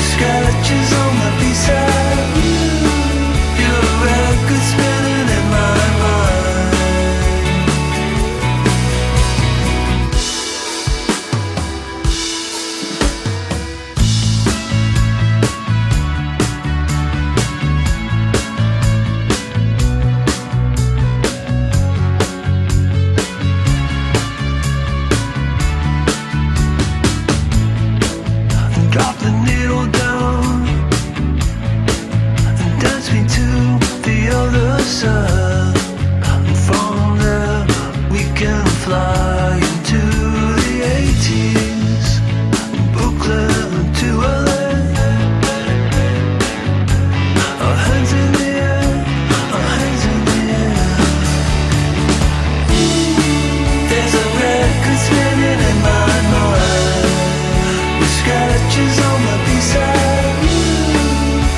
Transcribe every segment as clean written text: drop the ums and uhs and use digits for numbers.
scratches on my B-side. You're a record spinning in my mind. Drop the needle down and dance me to the other side. And from there we can fly into the 80s, Brooklyn to LA. Our hands in the air, our hands in the air. There's a record spinning in my mind, with scratches on my B-side.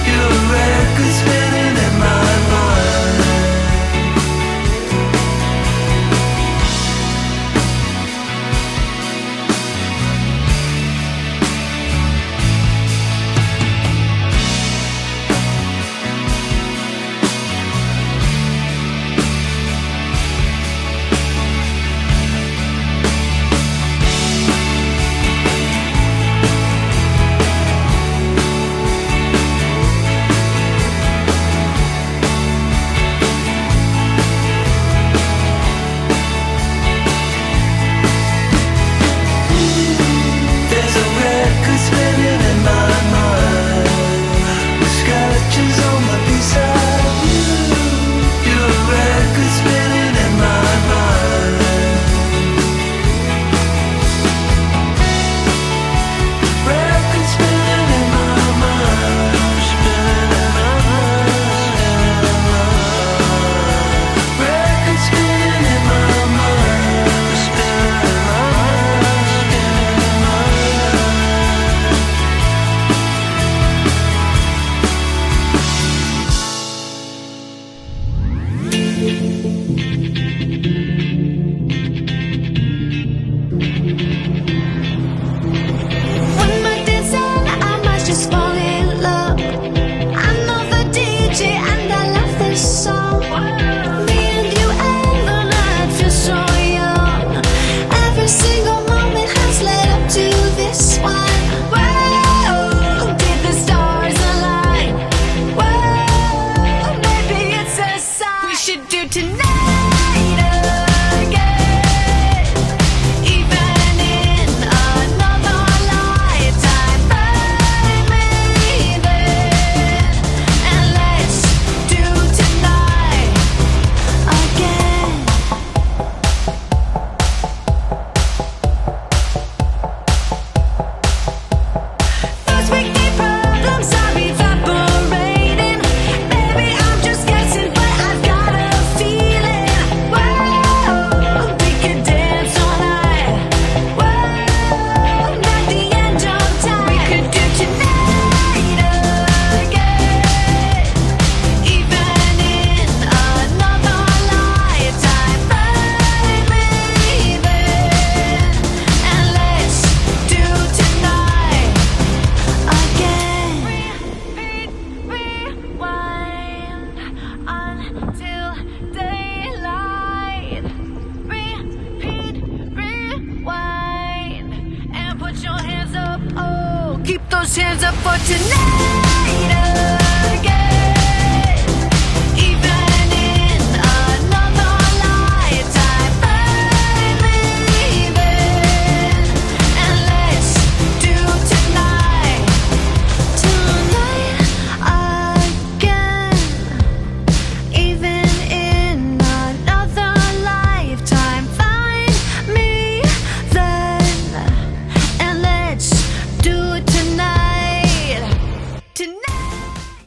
You're a record spinning in my mind. There's a record spinning in my mind, with scratches on my B-side. You're a record spinning in my mind. Record spinning in my mind, spinning in my mind. Record spinning in my mind, spinning in my mind, spinning in my mind. When my days end, I might just fall in love. I know the DJ and I love this song. Me and you and the night feel so young. Every single moment has led up to this one. Whoa, did the stars align? Whoa, maybe it's a sign. We should do tonight again, even in another lifetime. Find me there, and let's do tonight again. Those weekday problems are evaporating. Maybe I'm just guessing, but I've got a feeling. Whoa, we could dance all night. Whoa, not the end of time. We could do tonight again, even in another lifetime. Find me there, and let's do tonight again. Rewind until daylight. Repeat, rewind, and put your hands up. Oh, keep those hands up for tonight.